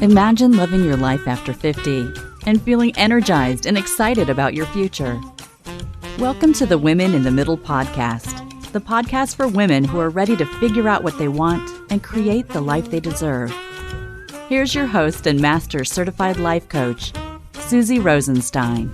Imagine living your life after 50 and feeling energized and excited about your future. Welcome to the Women in the Middle podcast, the podcast for women who are ready to figure out what they want and create the life they deserve. Here's your host and master certified life coach, Susie Rosenstein.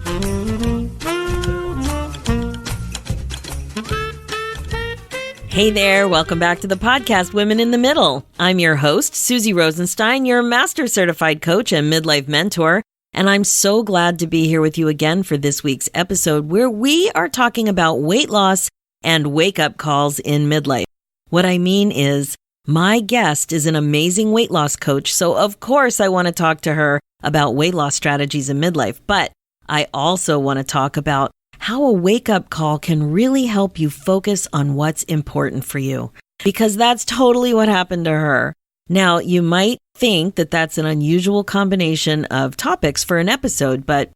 Hey there, welcome back to the podcast, Women in the Middle. I'm your host, Susie Rosenstein, your master certified coach and midlife mentor, and I'm so glad to be here with you again for this week's episode where we are talking about weight loss and wake-up calls in midlife. What I mean is, my guest is an amazing weight loss coach, so of course I want to talk to her about weight loss strategies in midlife, but I also want to talk about how a wake-up call can really help you focus on what's important for you, because that's totally what happened to her. Now, you might think that that's an unusual combination of topics for an episode, but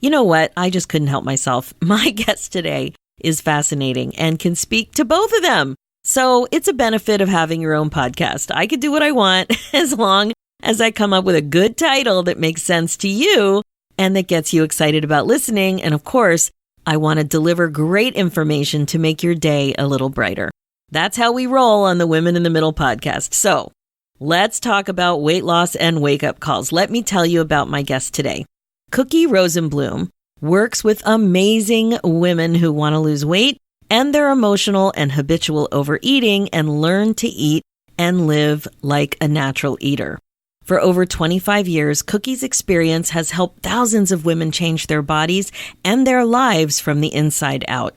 you know what? I just couldn't help myself. My guest today is fascinating and can speak to both of them. So it's a benefit of having your own podcast. I could do what I want as long as I come up with a good title that makes sense to you and that gets you excited about listening. And of course, I want to deliver great information to make your day a little brighter. That's how we roll on the Women in the Middle podcast. So let's talk about weight loss and wake-up calls. Let me tell you about my guest today. Cookie Rosenblum works with amazing women who want to lose weight and their emotional and habitual overeating and learn to eat and live like a natural eater. For over 25 years, Cookie's experience has helped thousands of women change their bodies and their lives from the inside out.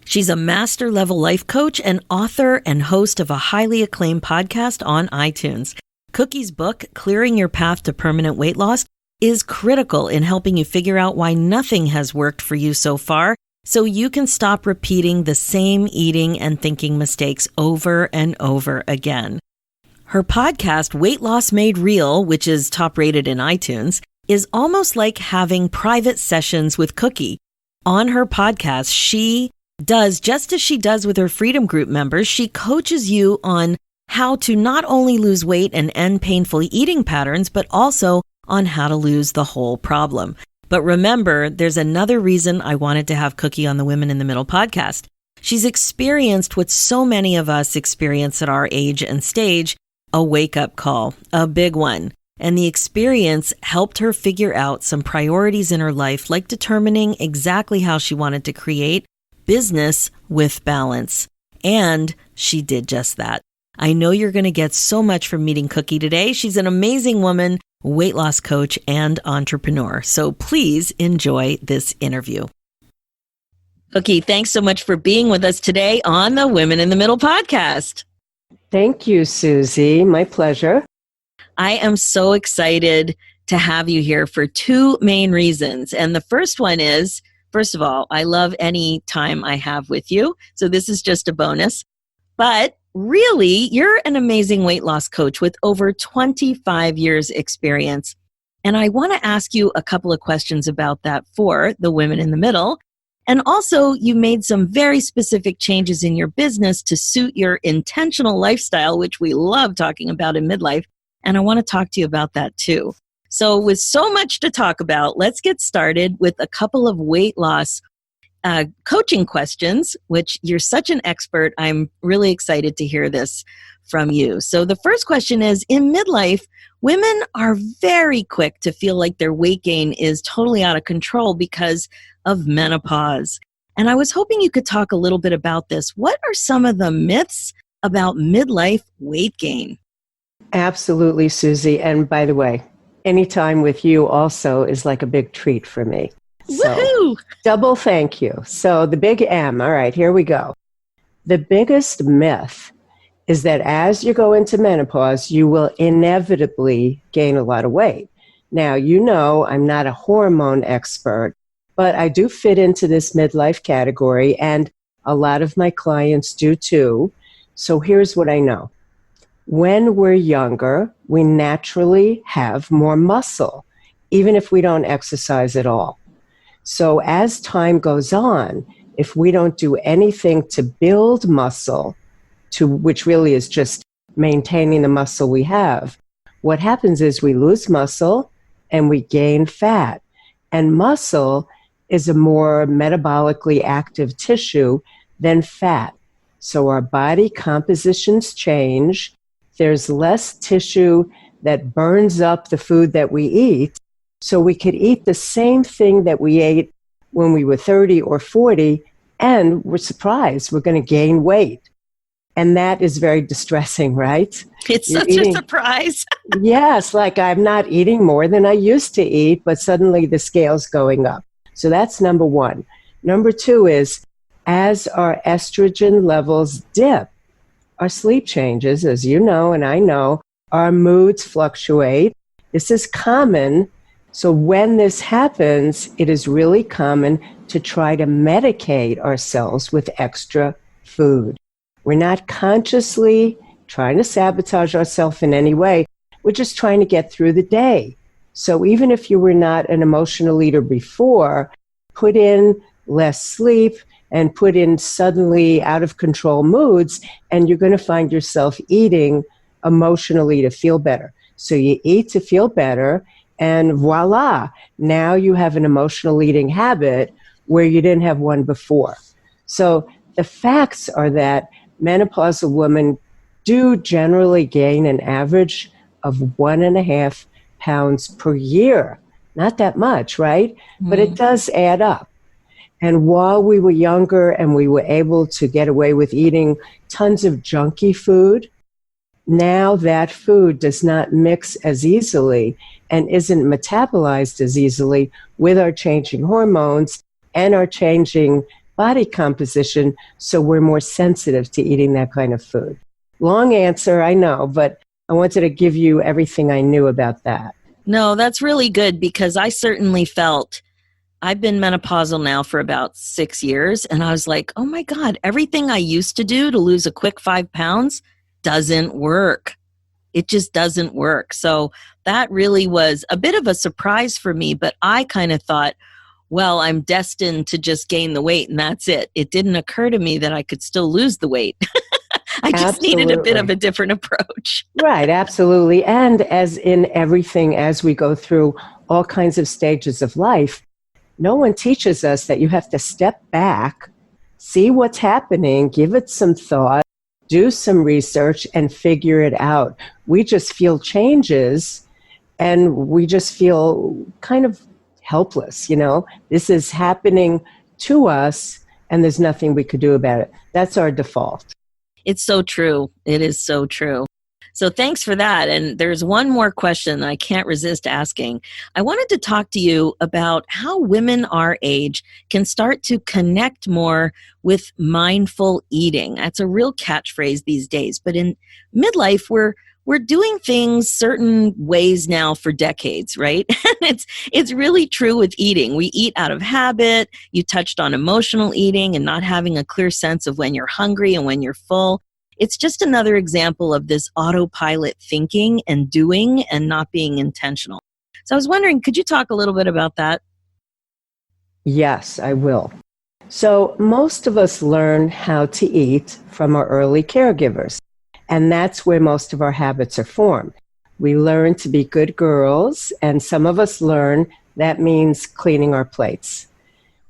She's a master-level life coach and author and host of a highly acclaimed podcast on iTunes. Cookie's book, Clearing Your Path to Permanent Weight Loss, is critical in helping you figure out why nothing has worked for you so far, so you can stop repeating the same eating and thinking mistakes over and over again. Her podcast, Weight Loss Made Real, which is top rated in iTunes, is almost like having private sessions with Cookie. On her podcast, she does just as she does with her Freedom Group members. She coaches you on how to not only lose weight and end painful eating patterns, but also on how to lose the whole problem. But remember, there's another reason I wanted to have Cookie on the Women in the Middle podcast. She's experienced what so many of us experience at our age and stage, a wake-up call, a big one. And the experience helped her figure out some priorities in her life, like determining exactly how she wanted to create business with balance. And she did just that. I know you're going to get so much from meeting Cookie today. She's an amazing woman, weight loss coach, and entrepreneur. So please enjoy this interview. Cookie, thanks so much for being with us today on the Women in the Middle podcast. Thank you, Susie. My pleasure. I am so excited to have you here for two main reasons. And the first one is, first of all, I love any time I have with you. So this is just a bonus. But really, you're an amazing weight loss coach with over 25 years experience. And I want to ask you a couple of questions about that for the Women in the Middle. And also, you made some very specific changes in your business to suit your intentional lifestyle, which we love talking about in midlife. And I want to talk to you about that too. So with so much to talk about, let's get started with a couple of weight loss coaching questions, which you're such an expert. I'm really excited to hear this from you. So the first question is, in midlife, women are very quick to feel like their weight gain is totally out of control because of menopause. And I was hoping you could talk a little bit about this. What are some of the myths about midlife weight gain? Absolutely, Susie. And by the way, any time with you also is like a big treat for me. So, woohoo! Double thank you. So the big M. All right, here we go. The biggest myth is that as you go into menopause, you will inevitably gain a lot of weight. Now, you know I'm not a hormone expert, but I do fit into this midlife category, and a lot of my clients do too. So here's what I know. When we're younger, we naturally have more muscle, even if we don't exercise at all. So as time goes on, if we don't do anything to build muscle, which really is just maintaining the muscle we have. What happens is we lose muscle and we gain fat. And muscle is a more metabolically active tissue than fat. So our body compositions change. There's less tissue that burns up the food that we eat. So we could eat the same thing that we ate when we were 30 or 40, and we're surprised we're going to gain weight. And that is very distressing, right? It's such a surprise. Yes, like I'm not eating more than I used to eat, but suddenly the scale's going up. So that's number one. Number two is, as our estrogen levels dip, our sleep changes, as you know and I know, our moods fluctuate. This is common. So when this happens, it is really common to try to medicate ourselves with extra food. We're not consciously trying to sabotage ourselves in any way. We're just trying to get through the day. So even if you were not an emotional eater before, put in less sleep and put in suddenly out of control moods, and you're going to find yourself eating emotionally to feel better. So you eat to feel better, and voila, now you have an emotional eating habit where you didn't have one before. So the facts are that menopausal women do generally gain an average of 1.5 pounds per year. Not that much, right? But it does add up. And while we were younger and we were able to get away with eating tons of junky food, now that food does not mix as easily and isn't metabolized as easily with our changing hormones and our changing body composition, so we're more sensitive to eating that kind of food. Long answer, I know, but I wanted to give you everything I knew about that. No, that's really good, because I certainly felt, I've been menopausal now for about 6 years, and I was like, oh my God, everything I used to do to lose a quick 5 pounds doesn't work. It just doesn't work. So that really was a bit of a surprise for me, but I kind of thought, well, I'm destined to just gain the weight and that's it. It didn't occur to me that I could still lose the weight. I just needed a bit of a different approach. Right, absolutely. And as in everything, as we go through all kinds of stages of life, no one teaches us that you have to step back, see what's happening, give it some thought, do some research, and figure it out. We just feel changes, and we just feel kind of helpless, you know? This is happening to us, and there's nothing we could do about it. That's our default. It's so true. It is so true. So thanks for that. And there's one more question I can't resist asking. I wanted to talk to you about how women our age can start to connect more with mindful eating. That's a real catchphrase these days. But in midlife, we're doing things certain ways now for decades, right? And it's really true with eating. We eat out of habit. You touched on emotional eating and not having a clear sense of when you're hungry and when you're full. It's just another example of this autopilot thinking and doing and not being intentional. So I was wondering, could you talk a little bit about that? Yes, I will. So most of us learn how to eat from our early caregivers, and that's where most of our habits are formed. We learn to be good girls, and some of us learn that means cleaning our plates.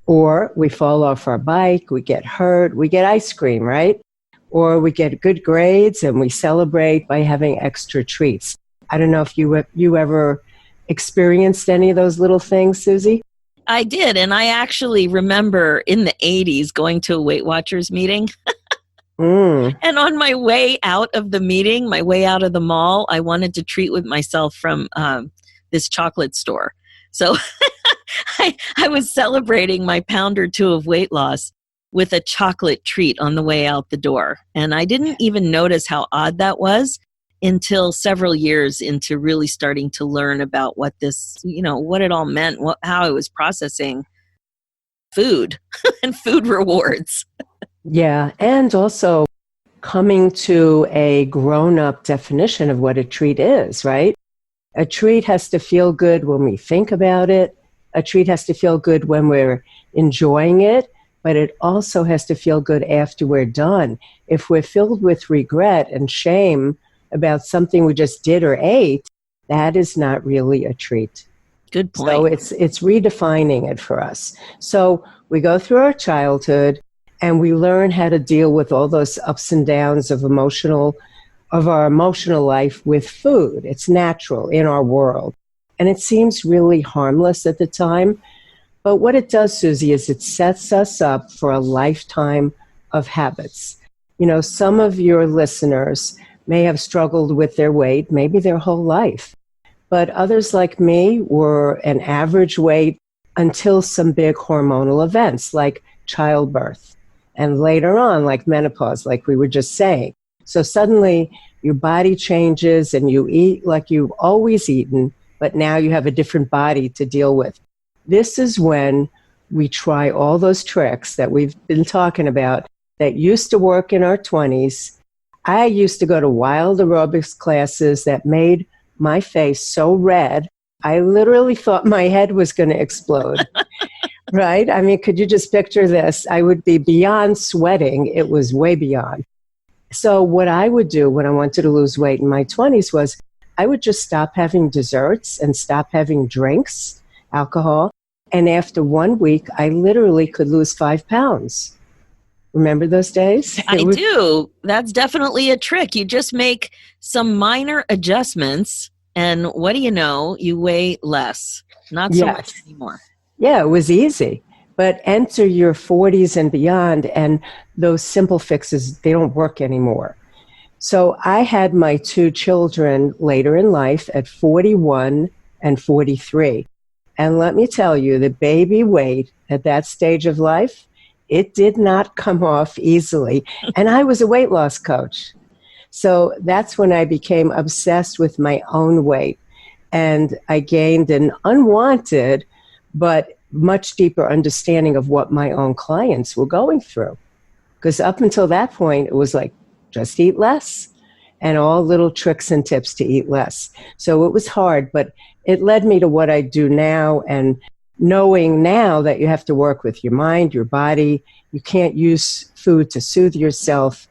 Or we fall off our bike, we get hurt, we get ice cream, right? Or we get good grades and we celebrate by having extra treats. I don't know if you ever experienced any of those little things, Susie? I did, and I actually remember in the 80s going to a Weight Watchers meeting. And on my way out of the meeting, my way out of the mall, I wanted to treat with myself from this chocolate store. So I was celebrating my pound or two of weight loss with a chocolate treat on the way out the door. And I didn't even notice how odd that was until several years into really starting to learn about what this, what it all meant, how I was processing food and food rewards. Yeah, and also coming to a grown-up definition of what a treat is, right? A treat has to feel good when we think about it. A treat has to feel good when we're enjoying it, but it also has to feel good after we're done. If we're filled with regret and shame about something we just did or ate, that is not really a treat. Good point. So it's redefining it for us. So we go through our childhood and we learn how to deal with all those ups and downs of our emotional life with food. It's natural in our world. And it seems really harmless at the time. But what it does, Susie, is it sets us up for a lifetime of habits. You know, some of your listeners may have struggled with their weight, maybe their whole life. But others like me were an average weight until some big hormonal events like childbirth and later on like menopause, like we were just saying. So suddenly your body changes and you eat like you've always eaten, but now you have a different body to deal with. This is when we try all those tricks that we've been talking about that used to work in our 20s. I used to go to wild aerobics classes that made my face so red, I literally thought my head was going to explode. Right? I mean, could you just picture this? I would be beyond sweating. It was way beyond. So what I would do when I wanted to lose weight in my 20s was I would just stop having desserts and stop having drinks, alcohol. And after 1 week, I literally could lose 5 pounds. Remember those days? I do. That's definitely a trick. You just make some minor adjustments, and what do you know? You weigh less. Not so much anymore. Yeah, it was easy. But enter your 40s and beyond, and those simple fixes, they don't work anymore. So I had my 2 children later in life at 41 and 43. And let me tell you, the baby weight at that stage of life, it did not come off easily. And I was a weight loss coach. So that's when I became obsessed with my own weight. And I gained an unwanted, but much deeper understanding of what my own clients were going through. Because up until that point, it was like, just eat less. And all little tricks and tips to eat less. So it was hard, but it led me to what I do now, and knowing now that you have to work with your mind, your body. You can't use food to soothe yourself.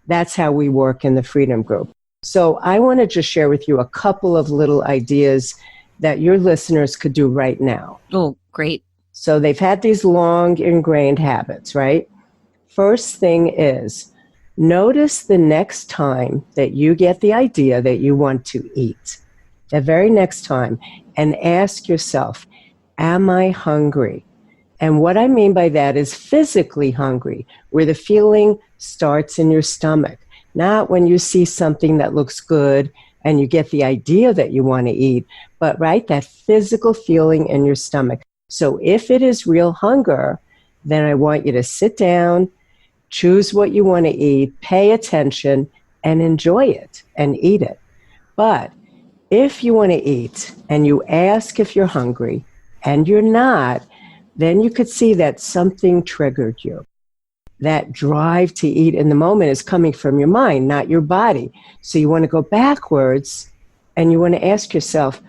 That's how we work in the Freedom Group. So I want to just share with you a couple of little ideas that your listeners could do right now. Oh, great. So they've had these long ingrained habits, right? First thing is, notice the next time that you get the idea that you want to eat. The very next time, and ask yourself, am I hungry? And what I mean by that is physically hungry, where the feeling starts in your stomach, not when you see something that looks good and you get the idea that you want to eat, but right, that physical feeling in your stomach. So if it is real hunger, then I want you to sit down, choose what you want to eat, pay attention, and enjoy it and eat it. But if you want to eat and you ask if you're hungry and you're not, then you could see that something triggered you. That drive to eat in the moment is coming from your mind, not your body. So you want to go backwards and you want to ask yourself,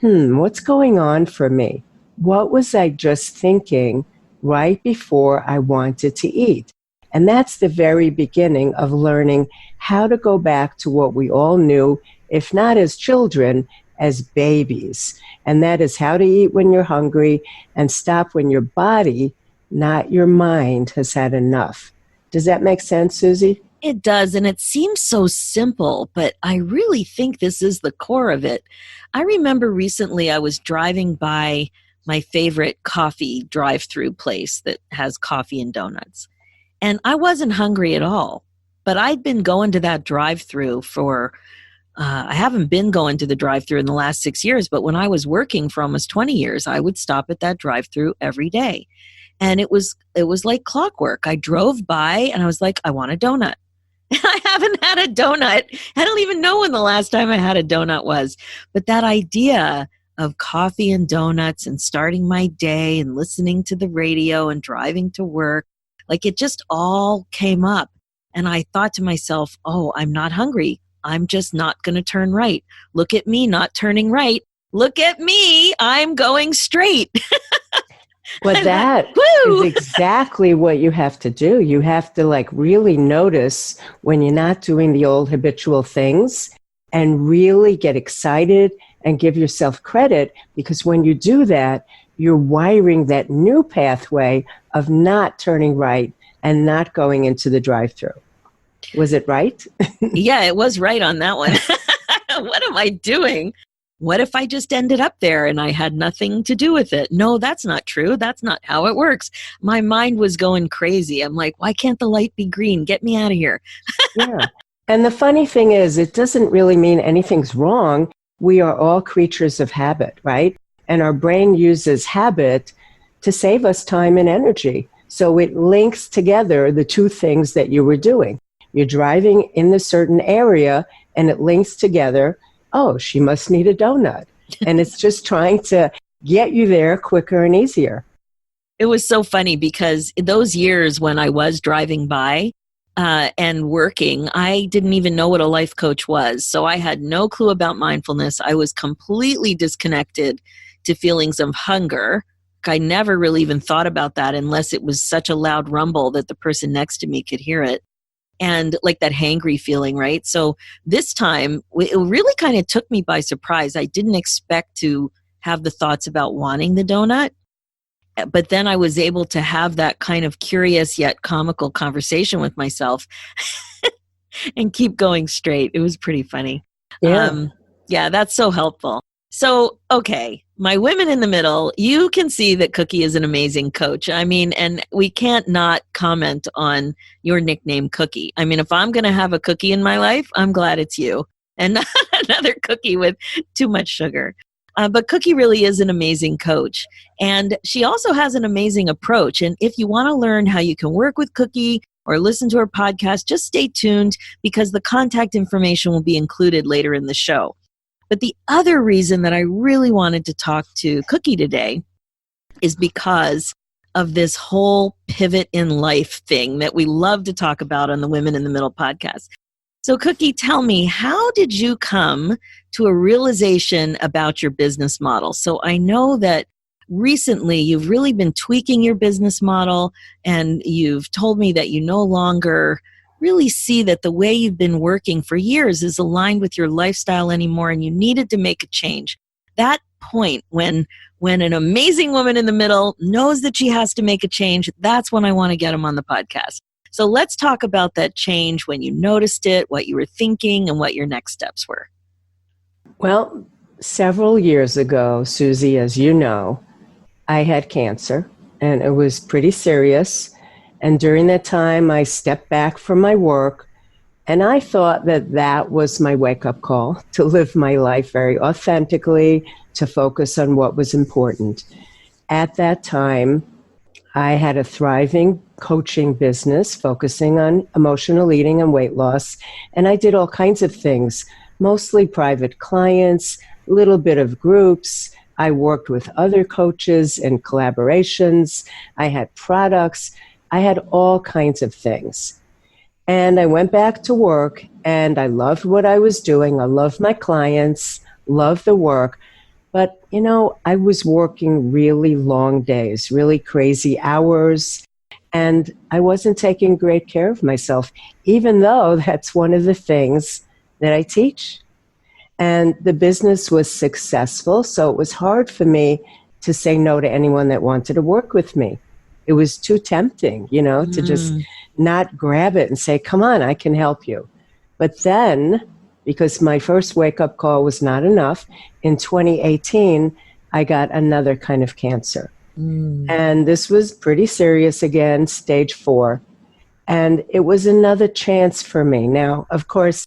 what's going on for me? What was I just thinking right before I wanted to eat? And that's the very beginning of learning how to go back to what we all knew, if not as children, as babies. And that is how to eat when you're hungry and stop when your body, not your mind, has had enough. Does that make sense, Susie? It does, and it seems so simple, but I really think this is the core of it. I remember recently I was driving by my favorite coffee drive-through place that has coffee and donuts. And I wasn't hungry at all, but I'd been going to that drive-through for, I haven't been going to the drive-through in the last 6 years, but when I was working for almost 20 years, I would stop at that drive-through every day. And it was like clockwork. I drove by and I was like, I want a donut. I haven't had a donut. I don't even know when the last time I had a donut was. But that idea of coffee and donuts and starting my day and listening to the radio and driving to work, like it just all came up. And I thought to myself, oh, I'm not hungry. I'm just not going to turn right. Look at me not turning right. Look at me. I'm going straight. Well, that is exactly what you have to do. You have to really notice when you're not doing the old habitual things and really get excited and give yourself credit, because when you do that, you're wiring that new pathway of not turning right and not going into the drive-thru. Was it right? Yeah, it was right on that one. What am I doing? What if I just ended up there and I had nothing to do with it? No, that's not true. That's not how it works. My mind was going crazy. I'm like, why can't the light be green? Get me out of here. Yeah. And the funny thing is, it doesn't really mean anything's wrong. We are all creatures of habit, right? And our brain uses habit to save us time and energy. So it links together the two things that you were doing. You're driving in a certain area and it links together. Oh, she must need a donut. And it's just trying to get you there quicker and easier. It was so funny because those years when I was driving by and working, I didn't even know what a life coach was. So I had no clue about mindfulness. I was completely disconnected to feelings of hunger. I never really even thought about that unless it was such a loud rumble that the person next to me could hear it. And like that hangry feeling, right? So this time, it really kind of took me by surprise. I didn't expect to have the thoughts about wanting the donut. But then I was able to have that kind of curious yet comical conversation with myself and keep going straight. It was pretty funny. Yeah. Yeah, that's so helpful. So, okay, my women in the middle, you can see that Cookie is an amazing coach. I mean, and we can't not comment on your nickname, Cookie. I mean, if I'm going to have a cookie in my life, I'm glad it's you and not another cookie with too much sugar. But Cookie really is an amazing coach. And she also has an amazing approach. And if you want to learn how you can work with Cookie or listen to her podcast, just stay tuned because the contact information will be included later in the show. But the other reason that I really wanted to talk to Cookie today is because of this whole pivot in life thing that we love to talk about on the Women in the Middle podcast. So Cookie, tell me, how did you come to a realization about your business model? So I know that recently you've really been tweaking your business model and you've told me that you no longer really see that the way you've been working for years is aligned with your lifestyle anymore and you needed to make a change. That point when an amazing woman in the middle knows that she has to make a change, that's when I want to get them on the podcast. So let's talk about that change, when you noticed it, what you were thinking, and what your next steps were. Well, several years ago, Susie, as you know, I had cancer, and it was pretty serious. And during that time, I stepped back from my work, and I thought that that was my wake-up call to live my life very authentically, to focus on what was important. At that time, I had a thriving coaching business focusing on emotional eating and weight loss, and I did all kinds of things, mostly private clients, a little bit of groups. I worked with other coaches and collaborations. I had products. I had all kinds of things. And I went back to work, and I loved what I was doing. I loved my clients, loved the work. But, you know, I was working really long days, really crazy hours, and I wasn't taking great care of myself, even though that's one of the things that I teach. And the business was successful, so it was hard for me to say no to anyone that wanted to work with me. It was too tempting, you know, to just not grab it and say, come on, I can help you. But then, because my first wake-up call was not enough, in 2018, I got another kind of cancer. And this was pretty serious again, stage 4. And it was another chance for me. Now, of course,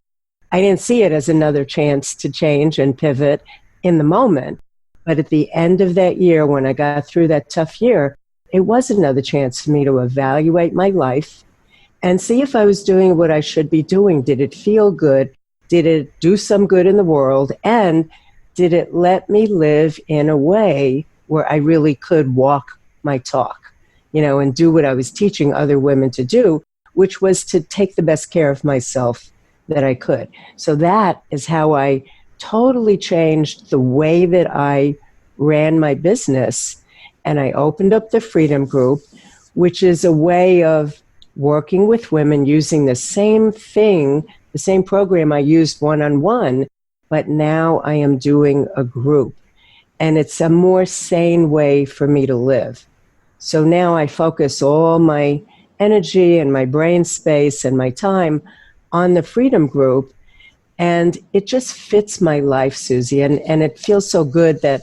I didn't see it as another chance to change and pivot in the moment. But at the end of that year, when I got through that tough year, it was another chance for me to evaluate my life and see if I was doing what I should be doing. Did it feel good? Did it do some good in the world? And did it let me live in a way where I really could walk my talk, you know, and do what I was teaching other women to do, which was to take the best care of myself that I could. So that is how I totally changed the way that I ran my business. And I opened up the Freedom Group, which is a way of working with women using the same thing, the same program I used one-on-one, but now I am doing a group, and it's a more sane way for me to live. So now I focus all my energy and my brain space and my time on the Freedom Group, and it just fits my life, Susie, and it feels so good that,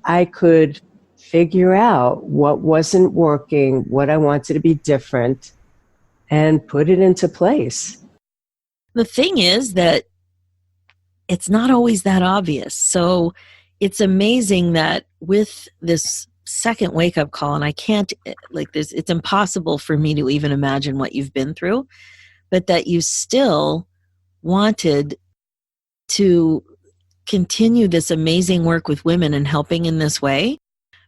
I could figure out what wasn't working, what I wanted to be different, and put it into place. The thing is that it's not always that obvious. So it's amazing that with this second wake-up call, and I can't, like this, it's impossible for me to even imagine what you've been through, but that you still wanted to continue this amazing work with women and helping in this way,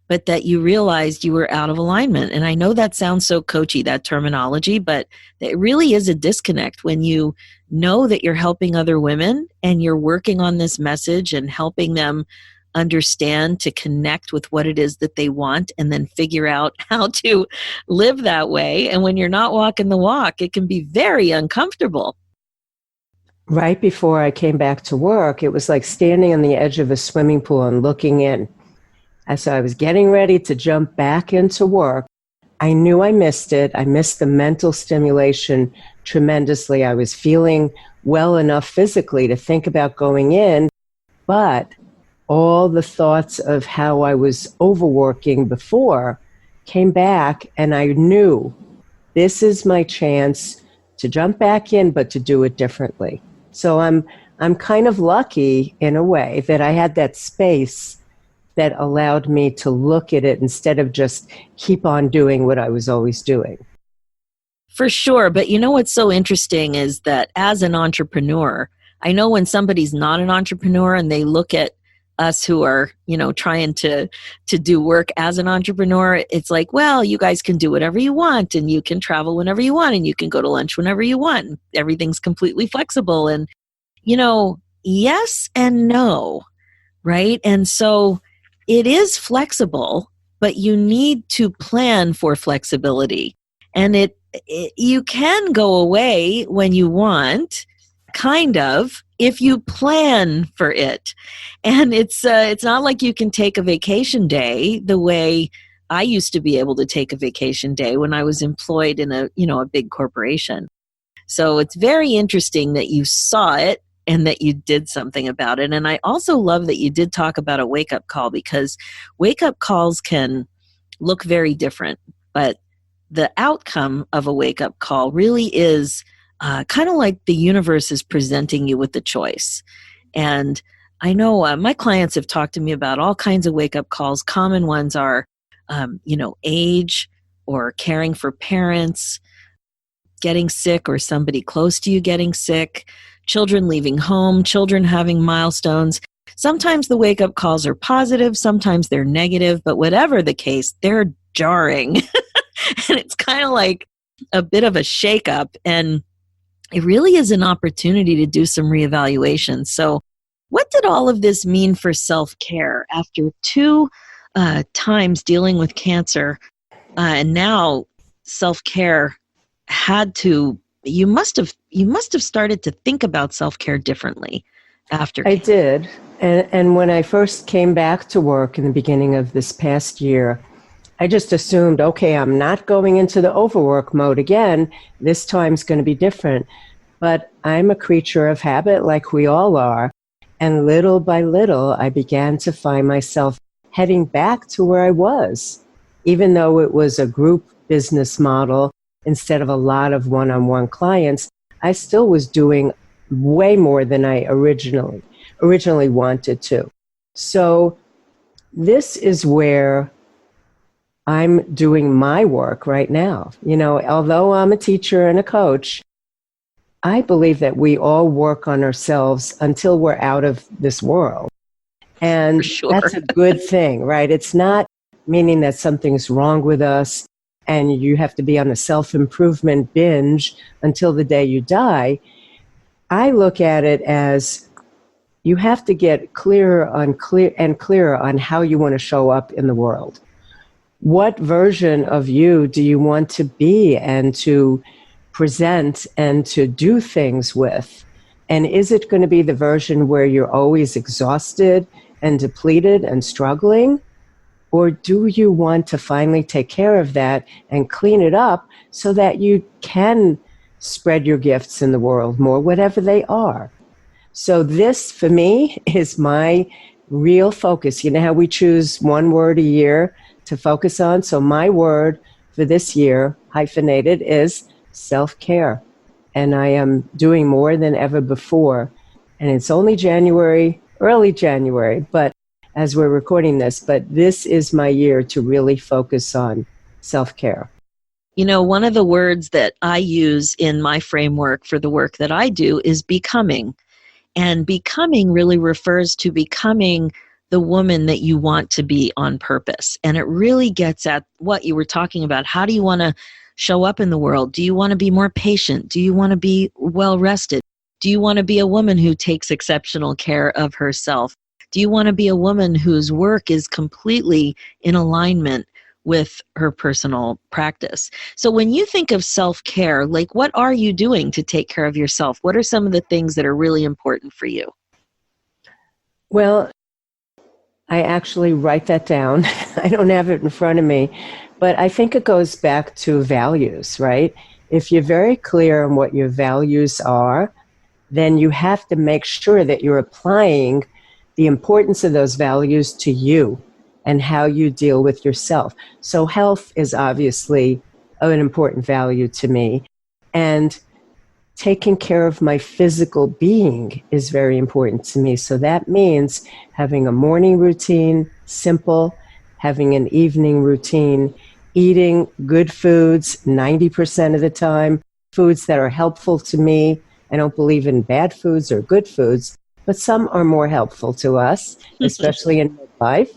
but that you realized you were out of alignment. And I know that sounds so coachy, that terminology, but it really is a disconnect when you know that you're helping other women and you're working on this message and helping them understand to connect with what it is that they want and then figure out how to live that way. And when you're not walking the walk, it can be very uncomfortable. Right before I came back to work, it was like standing on the edge of a swimming pool and looking in. As I was getting ready to jump back into work, I knew I missed it. I missed the mental stimulation tremendously. I was feeling well enough physically to think about going in, but all the thoughts of how I was overworking before came back, and I knew this is my chance to jump back in, but to do it differently. So I'm kind of lucky in a way that I had that space that allowed me to look at it instead of just keep on doing what I was always doing. For sure. But you know what's so interesting is that as an entrepreneur, I know when somebody's not an entrepreneur and they look at us who are, trying to do work as an entrepreneur, it's like, well, you guys can do whatever you want and you can travel whenever you want and you can go to lunch whenever you want. Everything's completely flexible. And, yes and no, right? And so it is flexible, but you need to plan for flexibility. And you can go away when you want, kind of, if you plan for it. And it's not like you can take a vacation day the way I used to be able to take a vacation day when I was employed in a big corporation. So it's very interesting that you saw it and that you did something about it. And I also love that you did talk about a wake-up call, because wake-up calls can look very different, but the outcome of a wake-up call really is kind of like the universe is presenting you with the choice. And I know my clients have talked to me about all kinds of wake-up calls. Common ones are, age or caring for parents, getting sick or somebody close to you getting sick, children leaving home, children having milestones. Sometimes the wake-up calls are positive, sometimes they're negative, but whatever the case, they're jarring. And it's kind of like a bit of a shakeup. And it really is an opportunity to do some reevaluation. So what did all of this mean for self-care after 2 times dealing with cancer? And now self-care you must have started to think about self-care differently after. I did. And when I first came back to work in the beginning of this past year, I just assumed, okay, I'm not going into the overwork mode again. This time's going to be different. But I'm a creature of habit, like we all are. And little by little, I began to find myself heading back to where I was, even though it was a group business model instead of a lot of one-on-one clients. I still was doing way more than I originally wanted to. So this is where I'm doing my work right now. Although I'm a teacher and a coach, I believe that we all work on ourselves until we're out of this world. And sure. That's a good thing, right? It's not meaning that something's wrong with us and you have to be on a self-improvement binge until the day you die. I look at it as you have to get clearer on how you want to show up in the world. What version of you do you want to be and to present and to do things with? And is it going to be the version where you're always exhausted and depleted and struggling? Or do you want to finally take care of that and clean it up so that you can spread your gifts in the world more, whatever they are? So this, for me, is my real focus. You know how we choose one word a year to focus on? So my word for this year, hyphenated, is self-care. And I am doing more than ever before. And it's only January, early January, but as we're recording this, but this is my year to really focus on self-care. You know, one of the words that I use in my framework for the work that I do is becoming. And becoming really refers to becoming the woman that you want to be on purpose. And it really gets at what you were talking about. How do you want to show up in the world? Do you want to be more patient? Do you want to be well rested? Do you want to be a woman who takes exceptional care of herself? Do you want to be a woman whose work is completely in alignment with her personal practice? So when you think of self-care, like what are you doing to take care of yourself? What are some of the things that are really important for you? Well, I actually write that down. I don't have it in front of me, but I think it goes back to values, right? If you're very clear on what your values are, then you have to make sure that you're applying the importance of those values to you and how you deal with yourself. So health is obviously an important value to me. And taking care of my physical being is very important to me. So that means having a morning routine, simple, having an evening routine, eating good foods 90% of the time, foods that are helpful to me. I don't believe in bad foods or good foods, but some are more helpful to us, especially in midlife,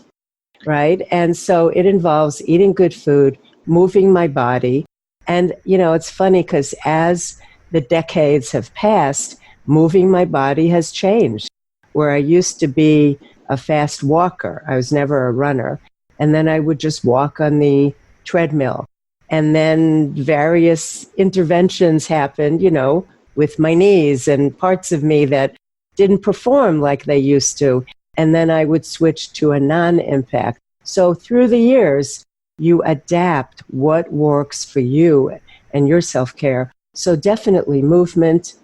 right? And so it involves eating good food, moving my body. And, you know, it's funny because as the decades have passed, moving my body has changed. Where I used to be a fast walker, I was never a runner. And then I would just walk on the treadmill. And then various interventions happened, you know, with my knees and parts of me that didn't perform like they used to. And then I would switch to a non-impact. So through the years, you adapt what works for you and your self-care. So definitely movement,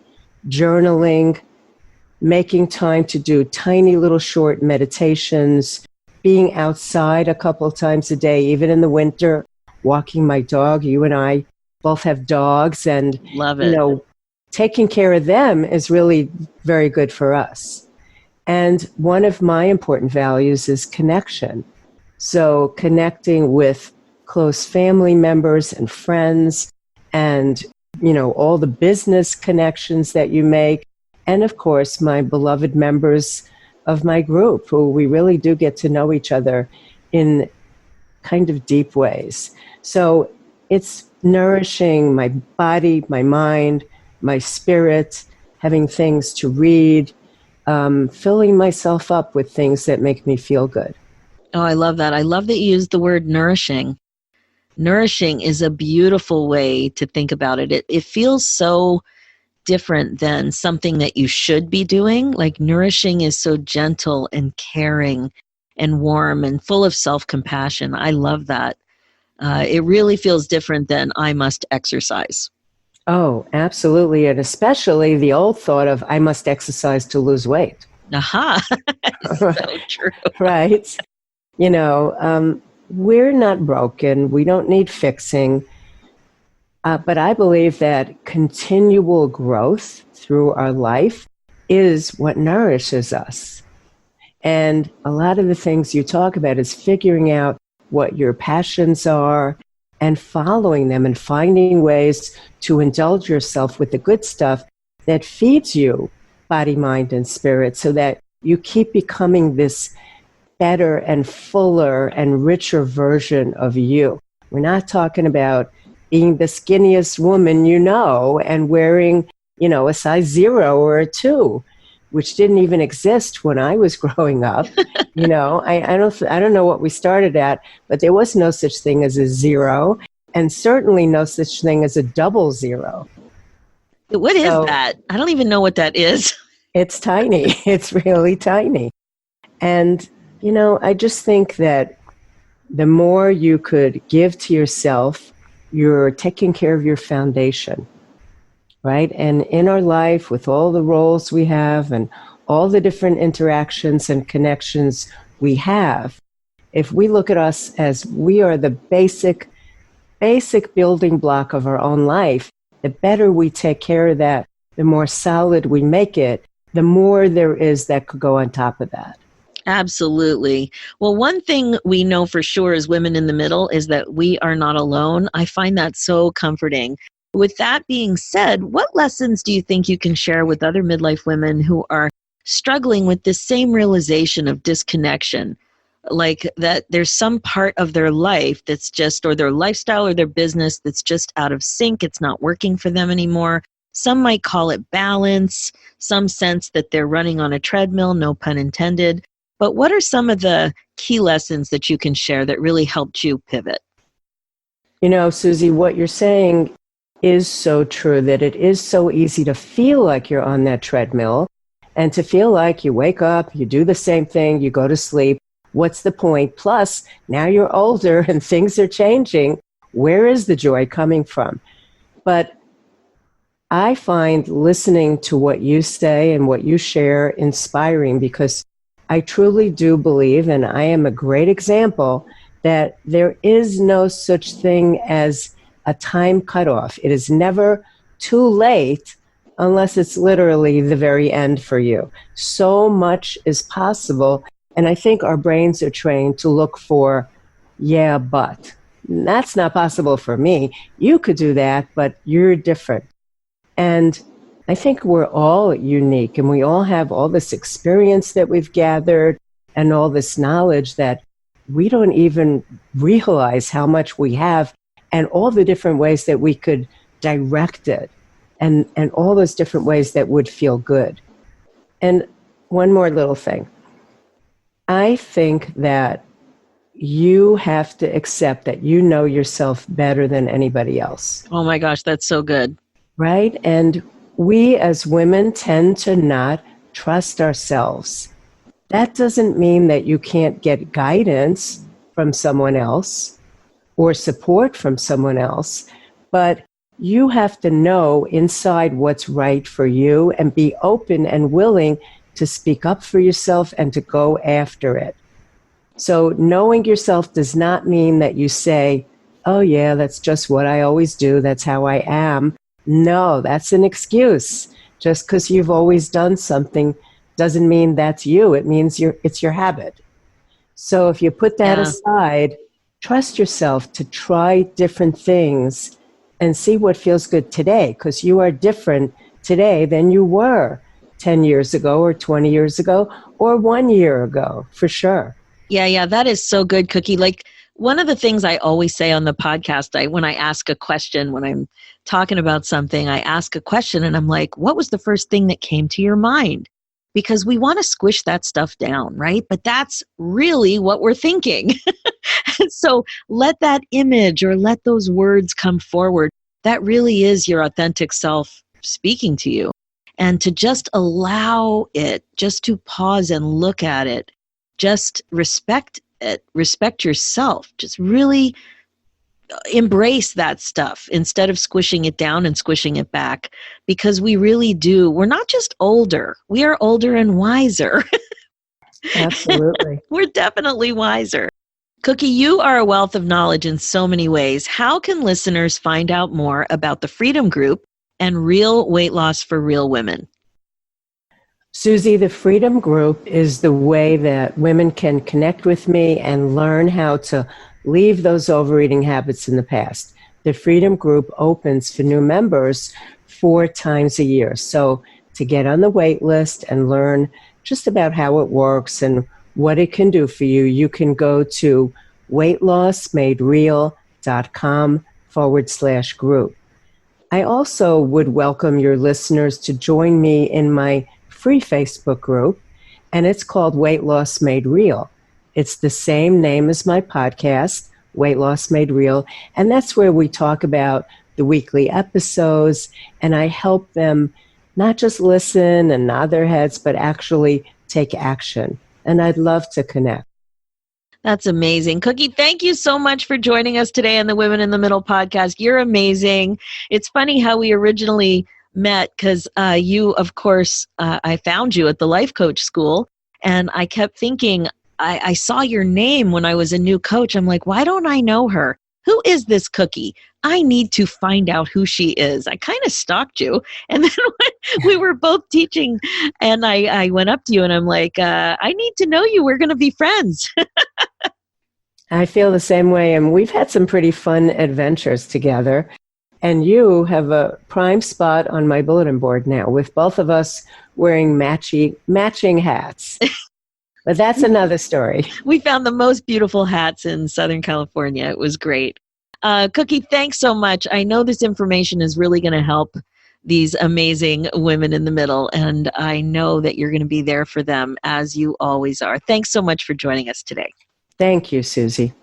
journaling, making time to do tiny little short meditations, being outside a couple of times a day, even in the winter, walking my dog. You and I both have dogs, and Love it. You know, taking care of them is really very good for us. And one of my important values is connection. So connecting with close family members and friends, and you know, all the business connections that you make, and of course my beloved members of my group, who we really do get to know each other in kind of deep ways. So it's nourishing my body, my mind, my spirit, having things to read, filling myself up with things that make me feel good. Oh, I love that. I love that you used the word nourishing. Nourishing is a beautiful way to think about it. It feels so different than something that you should be doing. Like nourishing is so gentle and caring and warm and full of self-compassion. I love that. It really feels different than I must exercise. Oh, absolutely. And especially the old thought of I must exercise to lose weight. Aha. So true. Right. You know, we're not broken. We don't need fixing. But I believe that continual growth through our life is what nourishes us. And a lot of the things you talk about is figuring out what your passions are and following them and finding ways to indulge yourself with the good stuff that feeds you, body, mind, and spirit, so that you keep becoming this better and fuller and richer version of you. We're not talking about being the skinniest woman you know and wearing, you know, a size 0 or a 2, which didn't even exist when I was growing up. You know, I don't know what we started at, but there was no such thing as a 0, and certainly no such thing as a 00. What is So that? I don't even know what that is. it's tiny. It's really tiny. And, I just think that the more you could give to yourself, you're taking care of your foundation, right? And in our life, with all the roles we have and all the different interactions and connections we have, if we look at us as we are the basic building block of our own life, the better we take care of that, the more solid we make it, the more there is that could go on top of that. Absolutely. Well, one thing we know for sure as women in the middle is that we are not alone. I find that so comforting. With that being said, what lessons do you think you can share with other midlife women who are struggling with this same realization of disconnection? Like that there's some part of their life that's just, or their lifestyle or their business that's just out of sync. It's not working for them anymore. Some might call it balance, some sense that they're running on a treadmill, no pun intended. But what are some of the key lessons that you can share that really helped you pivot? Susie, what you're saying is so true, that it is so easy to feel like you're on that treadmill and to feel like you wake up, you do the same thing, you go to sleep. What's the point? Plus, now you're older and things are changing. Where is the joy coming from? But I find listening to what you say and what you share inspiring, because I truly do believe, and I am a great example, that there is no such thing as a time cutoff. It is never too late unless it's literally the very end for you. So much is possible, and I think our brains are trained to look for, yeah, but. That's not possible for me. You could do that, but you're different. And I think we're all unique, and we all have all this experience that we've gathered and all this knowledge that we don't even realize how much we have, and all the different ways that we could direct it, and all those different ways that would feel good. And one more little thing. I think that you have to accept that you know yourself better than anybody else. Oh my gosh, that's so good. Right? And we as women tend to not trust ourselves. That doesn't mean that you can't get guidance from someone else or support from someone else, but you have to know inside what's right for you and be open and willing to speak up for yourself and to go after it. So knowing yourself does not mean that you say, oh yeah, that's just what I always do, that's how I am. No, that's an excuse. Just because you've always done something doesn't mean that's you. It means it's your habit. So if you put that aside, trust yourself to try different things and see what feels good today, because you are different today than you were 10 years ago or 20 years ago or 1 year ago, for sure. Yeah, that is so good, Cookie. Like one of the things I always say on the podcast, when I ask a question, when I'm talking about something, I ask a question and I'm like, what was the first thing that came to your mind? Because we want to squish that stuff down, right? But that's really what we're thinking. So let that image or let those words come forward. That really is your authentic self speaking to you. And to just allow it, just to pause and look at it, just respect it, respect yourself, just really embrace that stuff instead of squishing it down and squishing it back, because we really do. We're not just older, we are older and wiser. Absolutely. We're definitely wiser. Cookie, you are a wealth of knowledge in so many ways. How can listeners find out more about the Freedom Group and Real Weight Loss for Real Women? Susie, the Freedom Group is the way that women can connect with me and learn how to leave those overeating habits in the past. The Freedom Group opens for new members 4 times a year. So to get on the wait list and learn just about how it works and what it can do for you, you can go to weightlossmadreal.com/group. I also would welcome your listeners to join me in my free Facebook group, and it's called Weight Loss Made Real. It's the same name as my podcast, Weight Loss Made Real, and that's where we talk about the weekly episodes, and I help them not just listen and nod their heads, but actually take action. And I'd love to connect. That's amazing. Cookie, thank you so much for joining us today on the Women in the Middle podcast. You're amazing. It's funny how we originally met because you, of course, I found you at the life coach school, and I kept thinking, I saw your name when I was a new coach. I'm like, why don't I know her? Who is this Cookie? I need to find out who she is. I kind of stalked you. And then when we were both teaching and I went up to you and I'm like, I need to know you. We're going to be friends. I feel the same way. And we've had some pretty fun adventures together. And you have a prime spot on my bulletin board now, with both of us wearing matching hats. But that's another story. We found the most beautiful hats in Southern California. It was great. Cookie, thanks so much. I know this information is really going to help these amazing women in the middle, and I know that you're going to be there for them, as you always are. Thanks so much for joining us today. Thank you, Susie.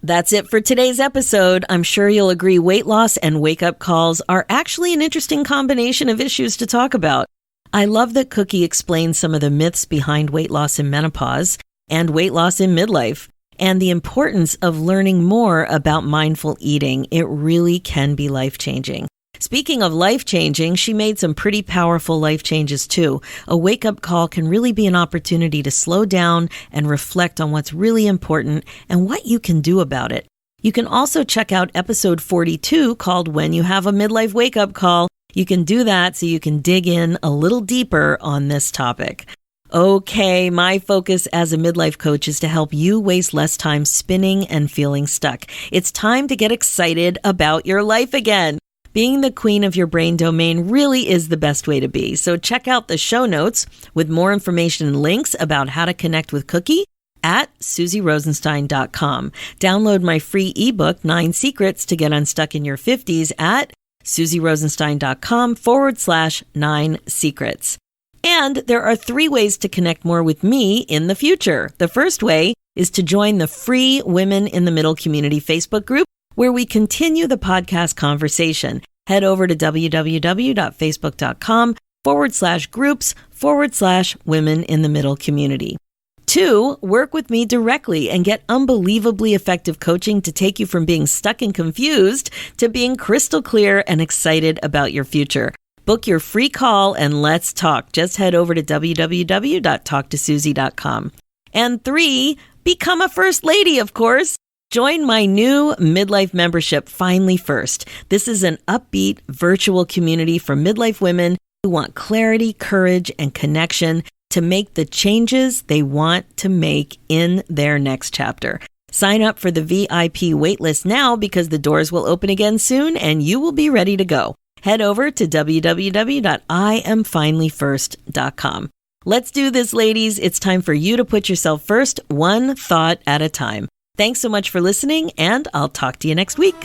That's it for today's episode. I'm sure you'll agree weight loss and wake-up calls are actually an interesting combination of issues to talk about. I love that Cookie explains some of the myths behind weight loss in menopause and weight loss in midlife, and the importance of learning more about mindful eating. It really can be life-changing. Speaking of life-changing, she made some pretty powerful life changes too. A wake-up call can really be an opportunity to slow down and reflect on what's really important and what you can do about it. You can also check out episode 42 called When You Have a Midlife Wake-Up Call. You can do that so you can dig in a little deeper on this topic. Okay, my focus as a midlife coach is to help you waste less time spinning and feeling stuck. It's time to get excited about your life again. Being the queen of your brain domain really is the best way to be. So check out the show notes with more information and links about how to connect with Cookie at SusieRosenstein.com. Download my free ebook, 9 Secrets to Get Unstuck in Your 50s at SusieRosenstein.com/9 secrets. And there are 3 ways to connect more with me in the future. The first way is to join the free Women in the Middle community Facebook group, where we continue the podcast conversation. Head over to www.facebook.com/groups/Women in the Middle community. 2, work with me directly and get unbelievably effective coaching to take you from being stuck and confused to being crystal clear and excited about your future. Book your free call and let's talk. Just head over to www.talktosusie.com. And 3, become a first lady, of course. Join my new midlife membership, Finally First. This is an upbeat virtual community for midlife women who want clarity, courage, and connection to make the changes they want to make in their next chapter. Sign up for the VIP waitlist now because the doors will open again soon and you will be ready to go. Head over to www.IamFinallyFirst.com. Let's do this, ladies. It's time for you to put yourself first, one thought at a time. Thanks so much for listening, and I'll talk to you next week.